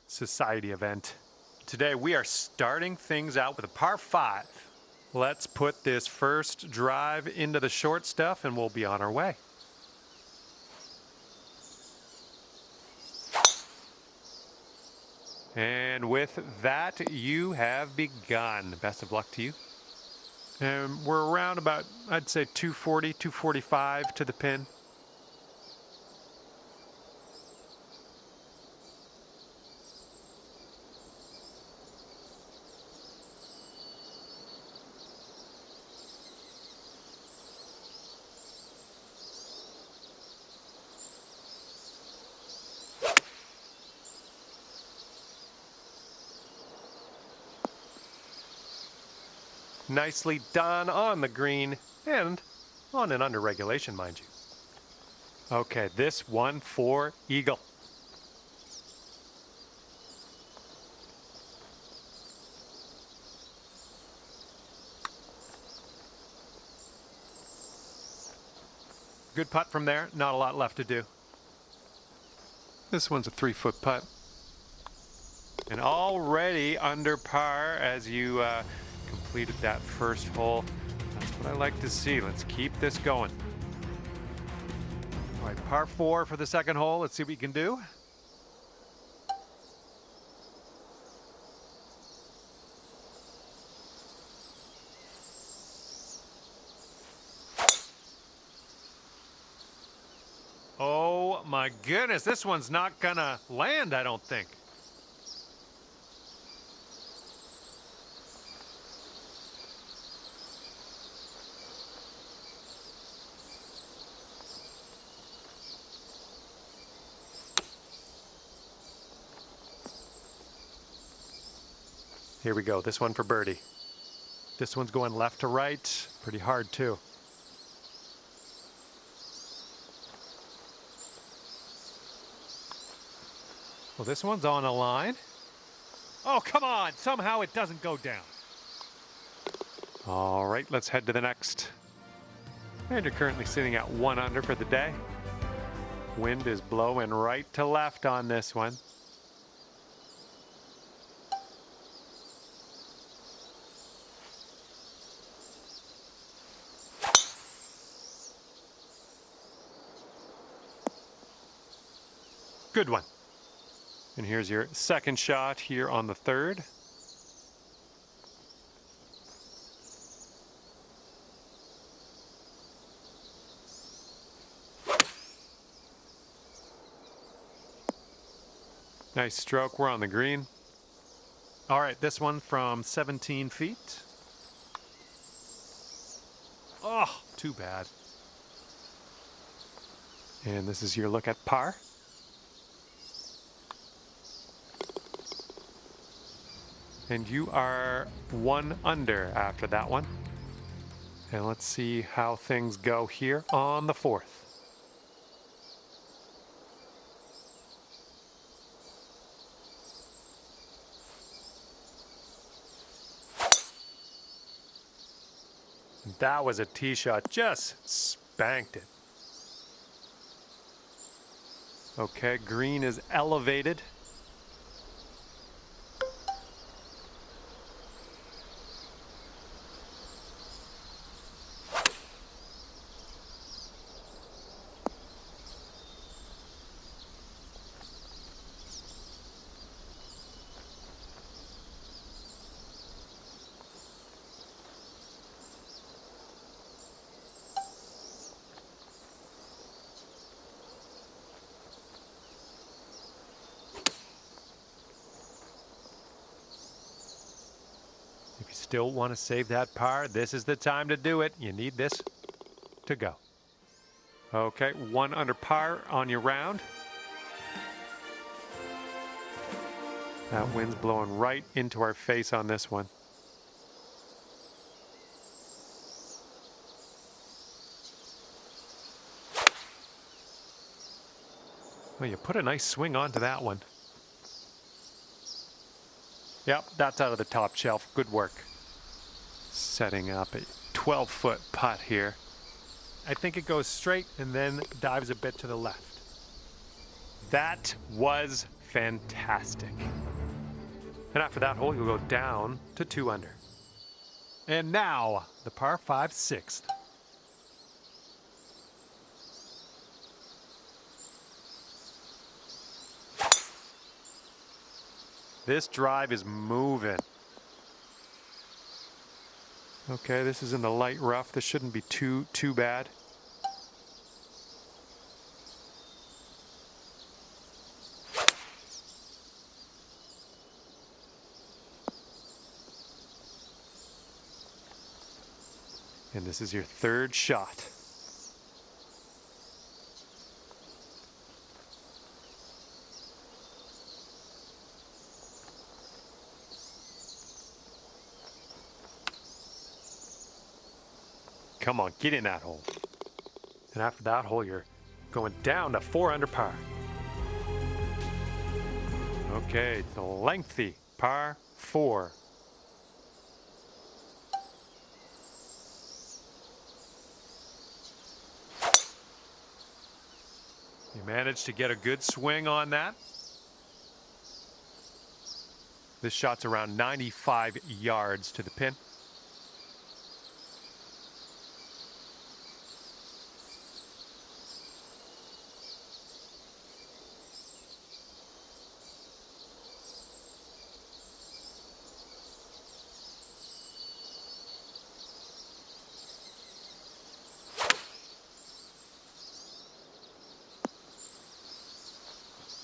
society event. Today we are starting things out with a par 5. Let's put this first drive into the short stuff and we'll be on our way. And with that, you have begun. Best of luck to you. And we're around about, I'd say 240, 245 to the pin. Nicely done on the green and on an under regulation, mind you. Okay, this one for eagle. Good putt from there, not a lot left to do. This one's a 3-foot putt. And already under par as you completed that first hole. That's what I like to see. Let's keep this going. All right, par 4 for the second hole. Let's see what we can do. Oh my goodness, this one's not gonna land, I don't think. Here we go, this one for birdie. This one's going left to right, pretty hard too. Well, this one's on a line. Oh, come on, somehow it doesn't go down. All right, let's head to the next. And you're currently sitting at 1 under for the day. Wind is blowing right to left on this one. Good one. And here's your second shot here on the third. Nice stroke, we're on the green. All right, this one from 17 feet. Oh, too bad. And this is your look at par. And you are 1 under after that one. And let's see how things go here on the fourth. That was a tee shot, just spanked it. Okay, green is elevated. If you still want to save that par, this is the time to do it. You need this to go. Okay, 1 under par on your round. That wind's blowing right into our face on this one. Well, you put a nice swing onto that one. Yep, that's out of the top shelf. Good work. Setting up a 12-foot putt here. I think it goes straight and then dives a bit to the left. That was fantastic. And after that hole, you'll go down to 2 under. And now, the par 5 sixth. This drive is moving. Okay, this is in the light rough. This shouldn't be too bad. And this is your third shot. Come on, get in that hole. And after that hole, you're going down to 4 under par. Okay, it's a lengthy par 4. You managed to get a good swing on that. This shot's around 95 yards to the pin.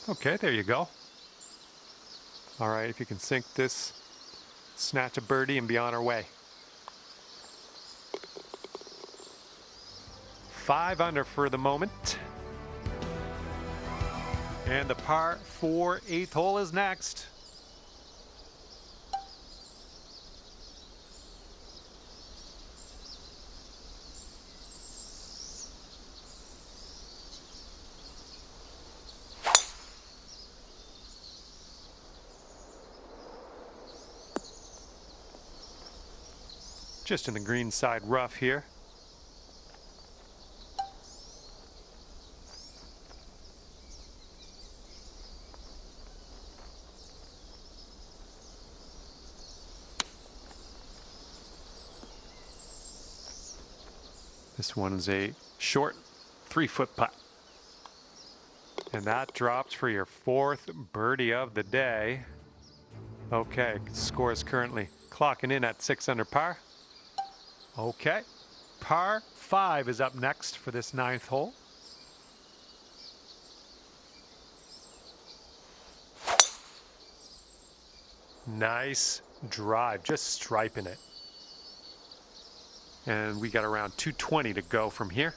Okay, there you go. All right, if you can sink this, snatch a birdie and be on our way. 5 under for the moment. And the par 4 8th hole is next. Just in the green side rough here. This one is a short 3-foot putt. And that drops for your 4th birdie of the day. Okay, score is currently clocking in at 6 under par. Okay, par 5 is up next for this 9th hole. Nice drive, just striping it. And we got around 220 to go from here.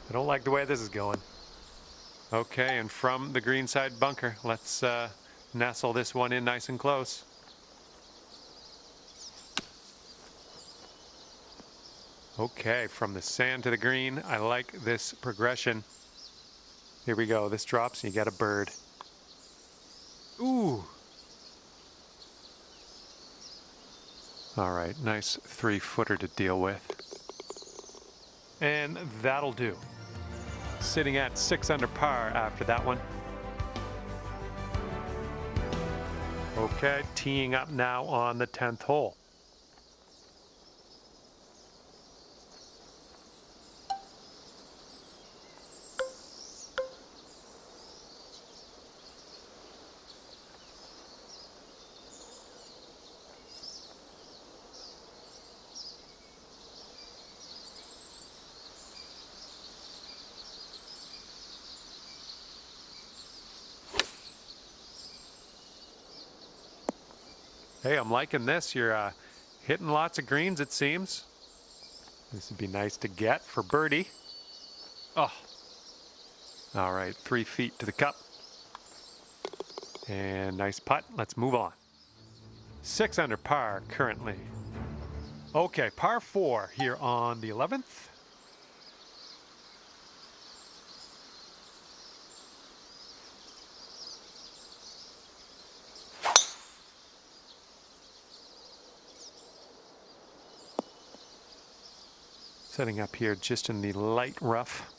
I don't like the way this is going. Okay, and from the green side bunker, let's nestle this one in nice and close. Okay, from the sand to the green, I like this progression. Here we go, this drops and you get a bird. Ooh! All right, nice 3-footer to deal with. And that'll do. Sitting at 6 under par after that one. Okay, teeing up now on the 10th hole. Hey, I'm liking this. You're hitting lots of greens, it seems. This would be nice to get for birdie. Oh. All right, 3 feet to the cup. And nice putt. Let's move on. 6 under par currently. Okay, par 4 here on the 11th. Setting up here just in the light rough.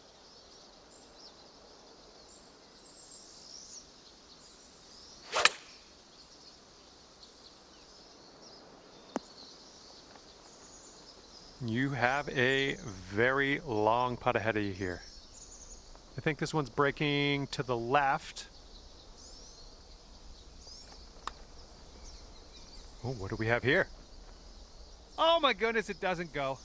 You have a very long putt ahead of you here. I think this one's breaking to the left. Oh, what do we have here? Oh my goodness, it doesn't go.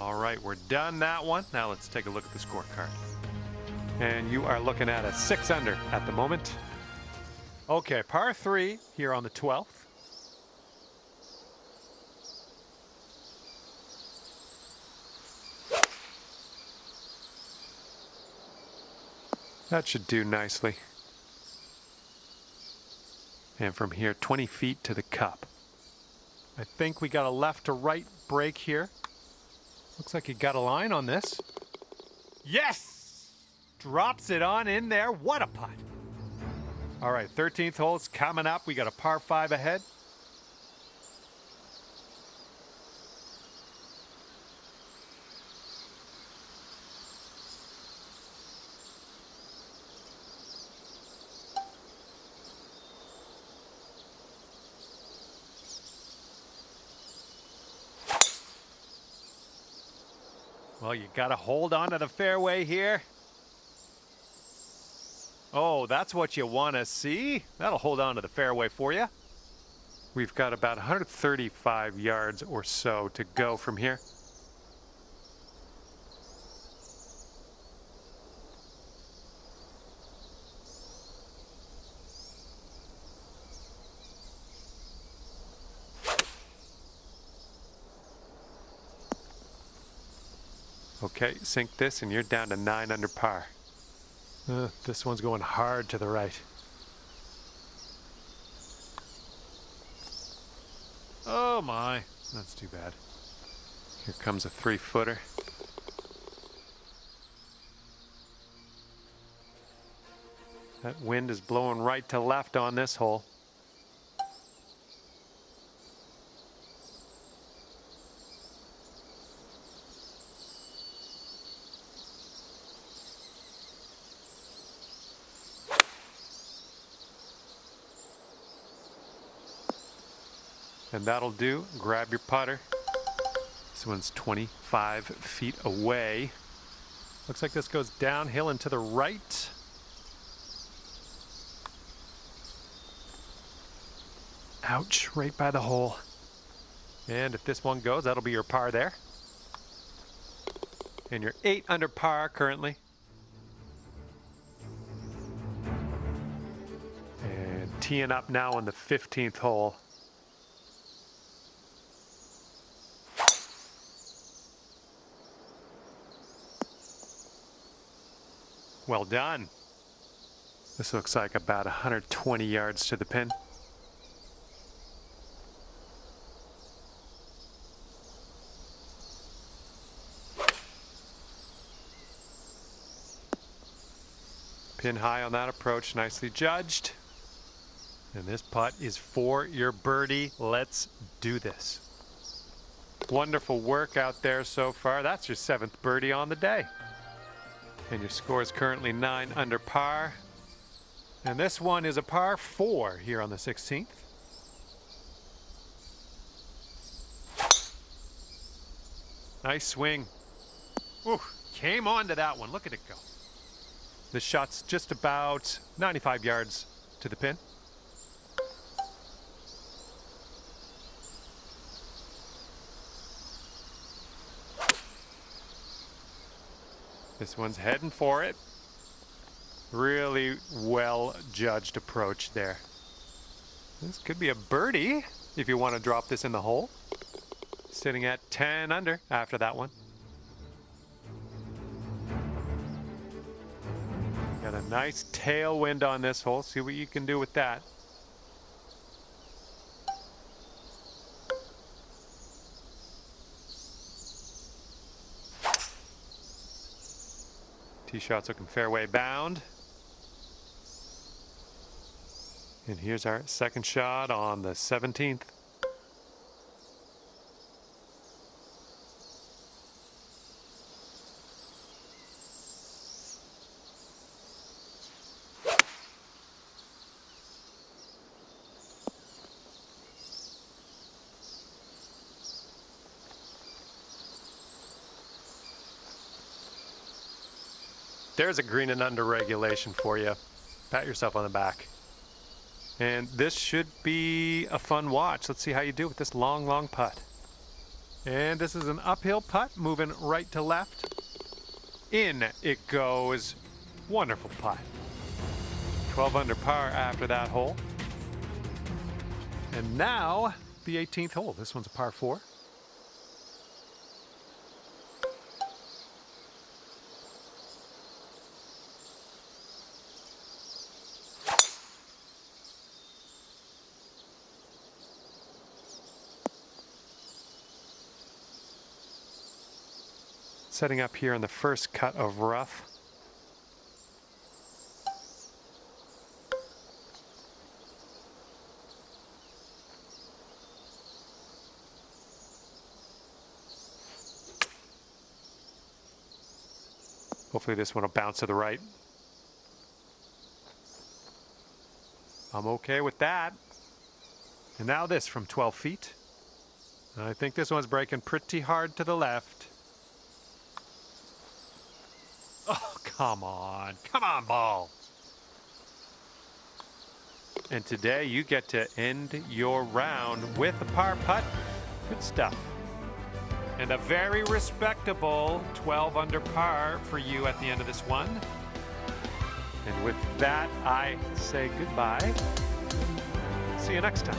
All right, we're done that one. Now let's take a look at the scorecard. And you are looking at a 6 under at the moment. Okay, par 3 here on the 12th. That should do nicely. And from here, 20 feet to the cup. I think we got a left to right break here. Looks like you got a line on this. Yes! Drops it on in there. What a putt. All right, 13th hole's coming up. We got a par 5 ahead. Well, you got to hold on to the fairway here. Oh, that's what you want to see. That'll hold on to the fairway for you. We've got about 135 yards or so to go from here. Okay, sink this and you're down to 9 under par. This one's going hard to the right. Oh my, that's too bad. Here comes a 3-footer. That wind is blowing right to left on this hole. And that'll do. Grab your putter. This one's 25 feet away. Looks like this goes downhill and to the right. Ouch, right by the hole. And if this one goes, that'll be your par there. And you're 8 under par currently. And teeing up now on the 15th hole. Well done. This looks like about 120 yards to the pin. Pin high on that approach, nicely judged. And this putt is for your birdie. Let's do this. Wonderful work out there so far. That's your 7th birdie on the day. And your score is currently 9 under par. And this one is a par 4 here on the 16th. Nice swing. Ooh, came onto that one. Look at it go. This shot's just about 95 yards to the pin. This one's heading for it. Really well judged approach there. This could be a birdie if you want to drop this in the hole. Sitting at 10 under after that one. Got a nice tailwind on this hole. See what you can do with that. Tee shot's looking fairway bound. And here's our second shot on the 17th. There's a green and under regulation for you. Pat yourself on the back. And this should be a fun watch. Let's see how you do with this long, long putt. And this is an uphill putt, moving right to left. In it goes. Wonderful putt. 12 under par after that hole. And now the 18th hole. This one's a par 4. Setting up here on the first cut of rough. Hopefully this one will bounce to the right. I'm okay with that. And now this from 12 feet. I think this one's breaking pretty hard to the left. Oh, come on, ball. And today you get to end your round with a par putt. Good stuff. And a very respectable 12 under par for you at the end of this one. And with that, I say goodbye. See you next time.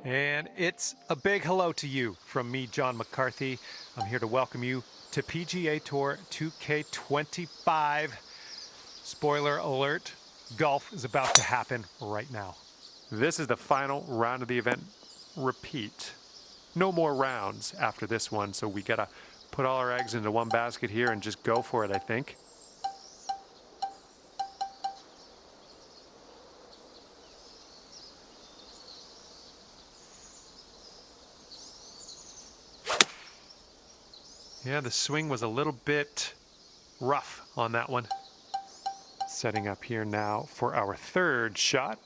And it's a big hello to you from me, John McCarthy. I'm here to welcome you to PGA Tour 2K25. Spoiler alert, golf is about to happen right now. This is the final round of the event. Repeat. No more rounds after this one, so we gotta put all our eggs into one basket here and just go for it, I think. Yeah, the swing was a little bit rough on that one. Setting up here now for our third shot.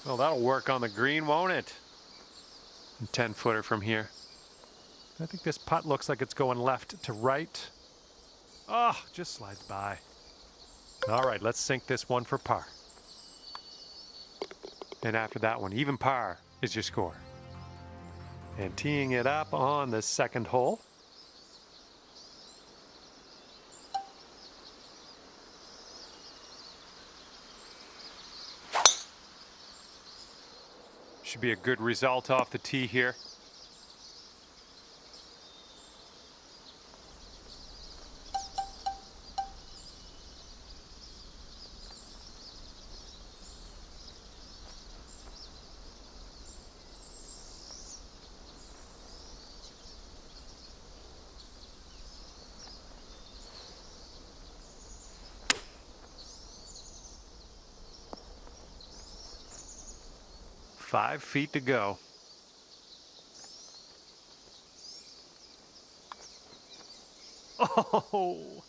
Well, that'll work on the green, won't it? 10-footer from here. I think this putt looks like it's going left to right. Oh, just slides by. All right, let's sink this one for par. And after that one, even par is your score. And teeing it up on the second hole. Should be a good result off the tee here. Five feet to go. Oh!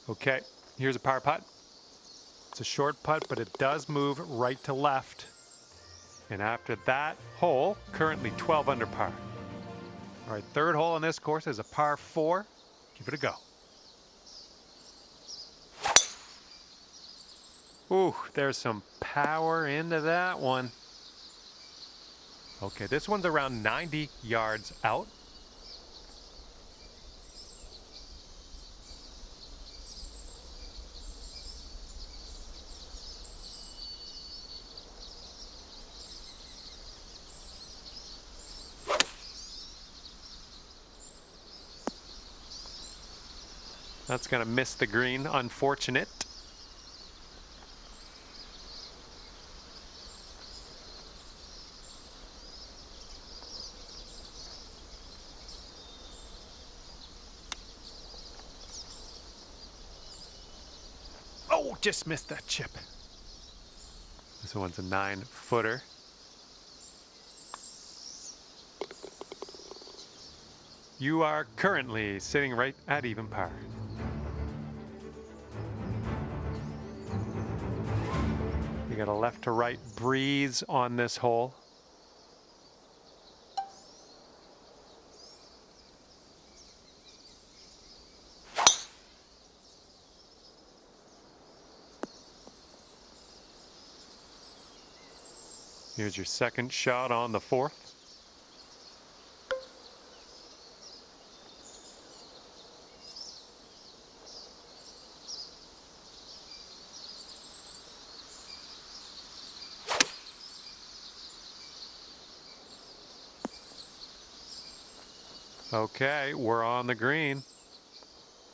Okay, here's a par putt. It's a short putt, but it does move right to left. And after that hole, currently 12 under par. All right, third hole on this course is a par 4. Give it a go. Ooh, there's some power into that one. Okay, this one's around 90 yards out. That's gonna miss the green, unfortunate. just missed that chip. This one's a 9-footer. You are currently sitting right at even par. You got a left to right breeze on this hole. Here's your second shot on the 4th. Okay, we're on the green.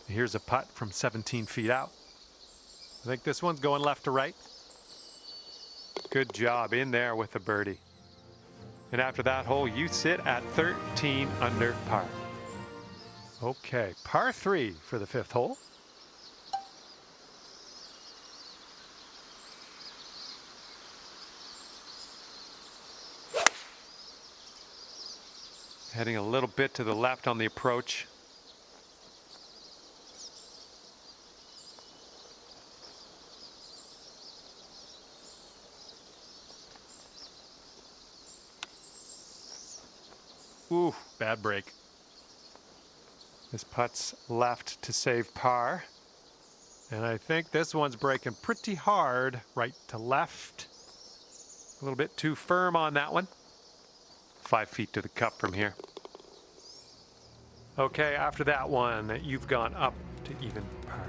Here's a putt from 17 feet out. I think this one's going left to right. Good job in there with the birdie. And after that hole, you sit at 13 under par. Okay, par 3 for the 5th hole. Heading a little bit to the left on the approach. Ooh, bad break. This putt's left to save par. And I think this one's breaking pretty hard right to left. A little bit too firm on that one. 5 feet to the cup from here. Okay, after that one, you've gone up to even par.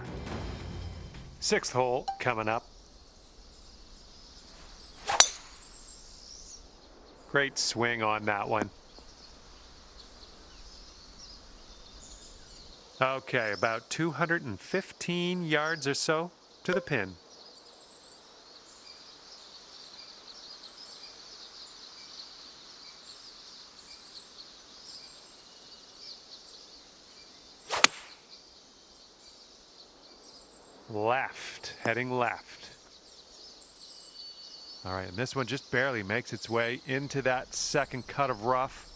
6th hole coming up. Great swing on that one. Okay, about 215 yards or so to the pin. Left, heading left. All right, and this one just barely makes its way into that second cut of rough.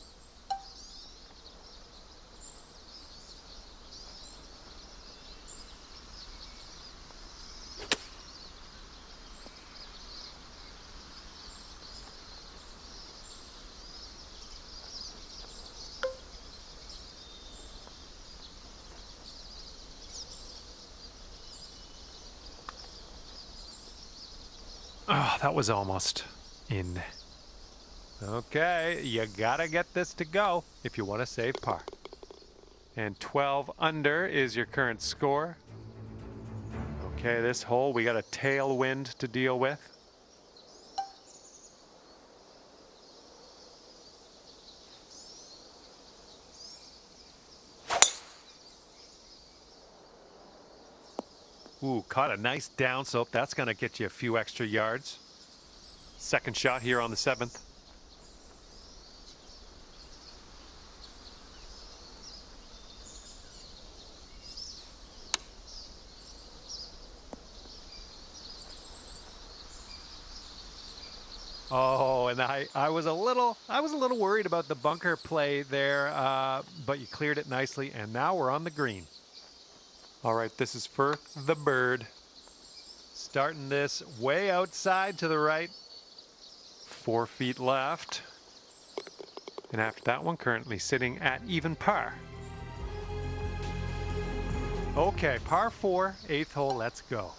Oh, that was almost in. Okay, you gotta get this to go if you want to save par. And 12 under is your current score. Okay, this hole we got a tailwind to deal with. Ooh, caught a nice downslope. That's going to get you a few extra yards. Second shot here on the 7th. Oh, and I was a little worried about the bunker play there, but you cleared it nicely, and now we're on the green. All right, this is for the bird. Starting this way outside to the right. 4 feet left. And after that one, currently sitting at even par. Okay, par 4, 8th hole, let's go.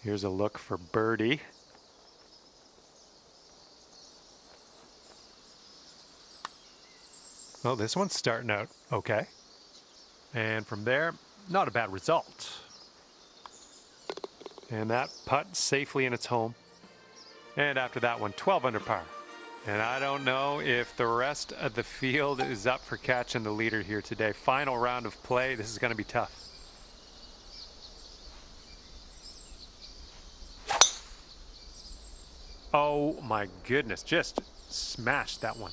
Here's a look for birdie. Well, this one's starting out okay. And from there, not a bad result. And that putt safely in its home. And after that one, 12 under par. And I don't know if the rest of the field is up for catching the leader here today. Final round of play. This is going to be tough. Oh my goodness, just smashed that one.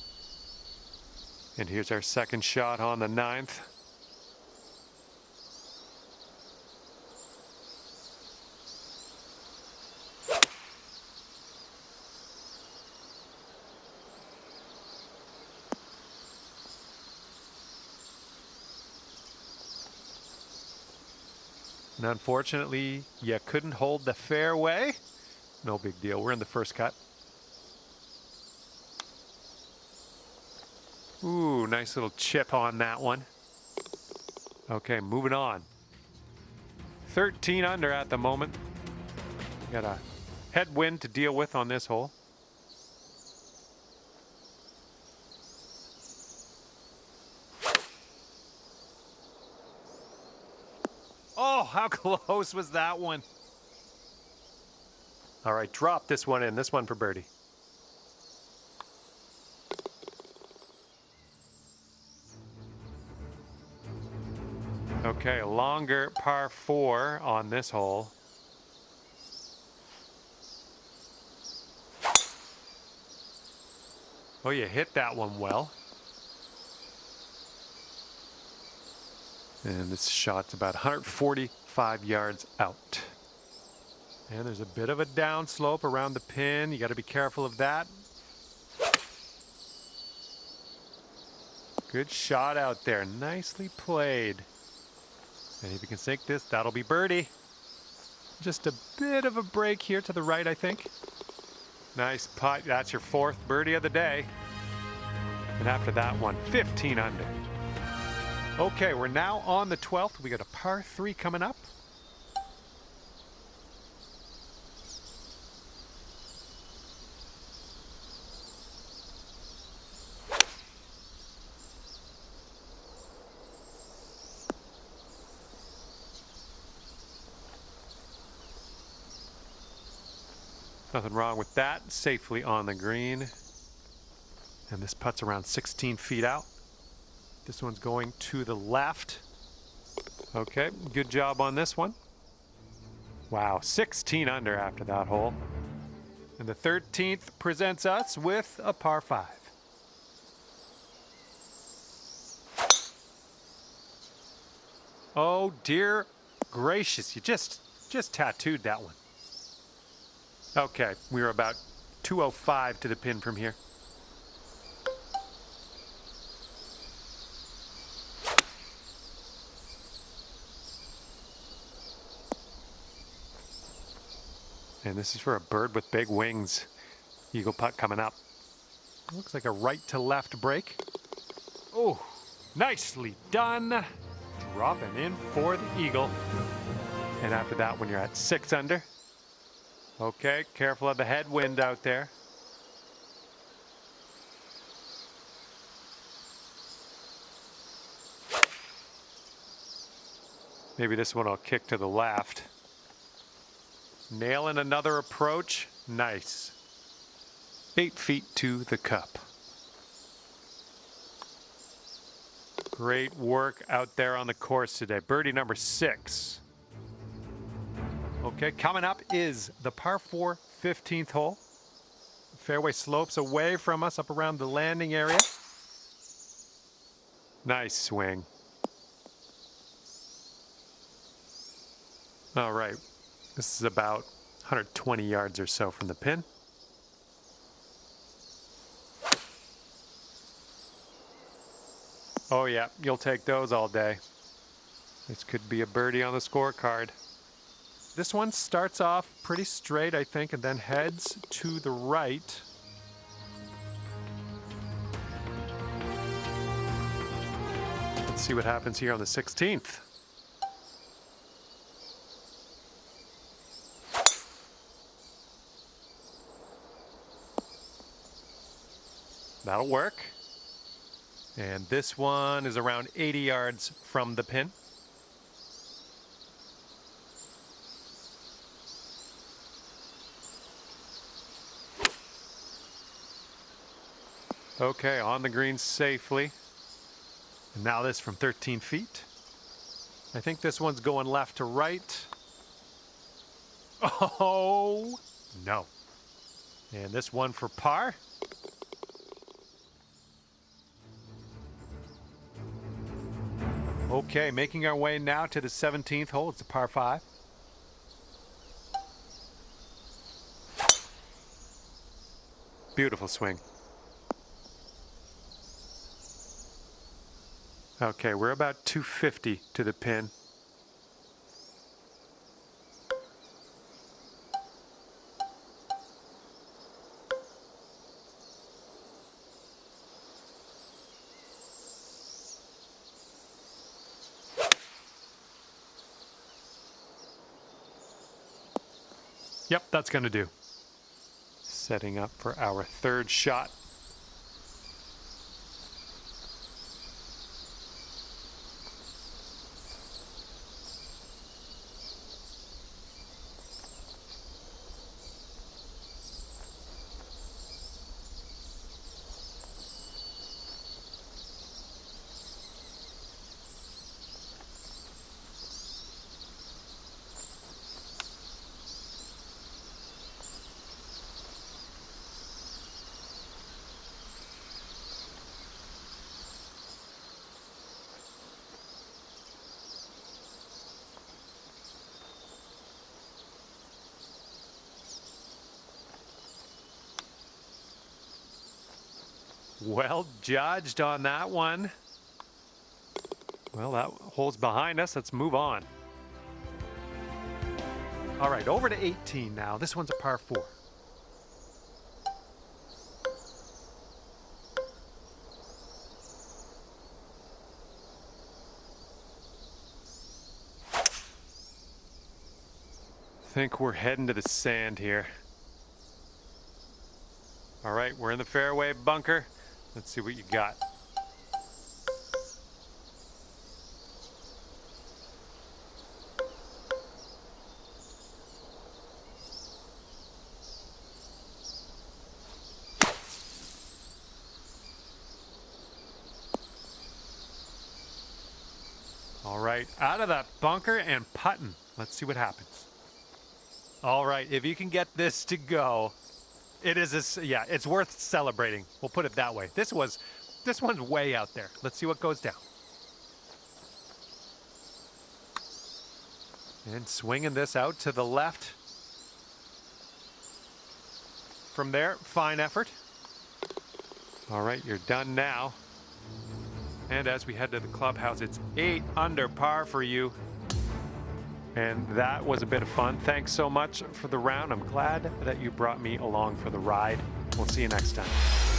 And here's our second shot on the 9th. And unfortunately, you couldn't hold the fairway. No big deal. We're in the first cut. Ooh, nice little chip on that one. Okay, moving on. 13 under at the moment. Got a headwind to deal with on this hole. Oh, how close was that one? All right, drop this one in. This one for birdie. Okay, a longer par 4 on this hole. Oh, you hit that one well. And this shot's about 145 yards out. And there's a bit of a downslope around the pin. You got to be careful of that. Good shot out there. Nicely played. And if you can sink this, that'll be birdie. Just a bit of a break here to the right, I think. Nice putt. That's your 4th birdie of the day. And after that one, 15 under. Okay, we're now on the 12th. We got a par 3 coming up. Nothing wrong with that. Safely on the green. And this putt's around 16 feet out. This one's going to the left. Okay, good job on this one. Wow, 16 under after that hole. And the 13th presents us with a par 5. Oh dear gracious, you just tattooed that one. Okay, we're about 205 to the pin from here. And this is for a bird with big wings. Eagle putt coming up. Looks like a right to left break. Oh, nicely done. Dropping in for the eagle. And after that one, you're at 6 under. Okay, careful of the headwind out there. Maybe this one will kick to the left. Nailing another approach. Nice. 8 feet to the cup. Great work out there on the course today. Birdie number 6. Okay, coming up is the par 4 15th hole. Fairway slopes away from us up around the landing area. Nice swing. All right, this is about 120 yards or so from the pin. Oh yeah, you'll take those all day. This could be a birdie on the scorecard. This one starts off pretty straight, I think, and then heads to the right. Let's see what happens here on the 16th. That'll work. And this one is around 80 yards from the pin. Okay, on the green safely. And now this from 13 feet. I think this one's going left to right. Oh, no. And this one for par. Okay, making our way now to the 17th hole. It's a par 5. Beautiful swing. Okay, we're about 250 to the pin. Yep, that's going to do. Setting up for our third shot. Well judged on that one. Well, that hole's behind us. Let's move on. All right, over to 18 now. This one's a par 4. I think we're heading to the sand here. All right, we're in the fairway bunker. Let's see what you got. All right, out of that bunker and putting. Let's see what happens. All right, if you can get this to go, it is yeah, it's worth celebrating. We'll put it that way. This one's way out there. Let's see what goes down. And swinging this out to the left. From there, fine effort. All right, you're done now. And as we head to the clubhouse, it's 8 under par for you. And that was a bit of fun. Thanks so much for the round. I'm glad that you brought me along for the ride. We'll see you next time.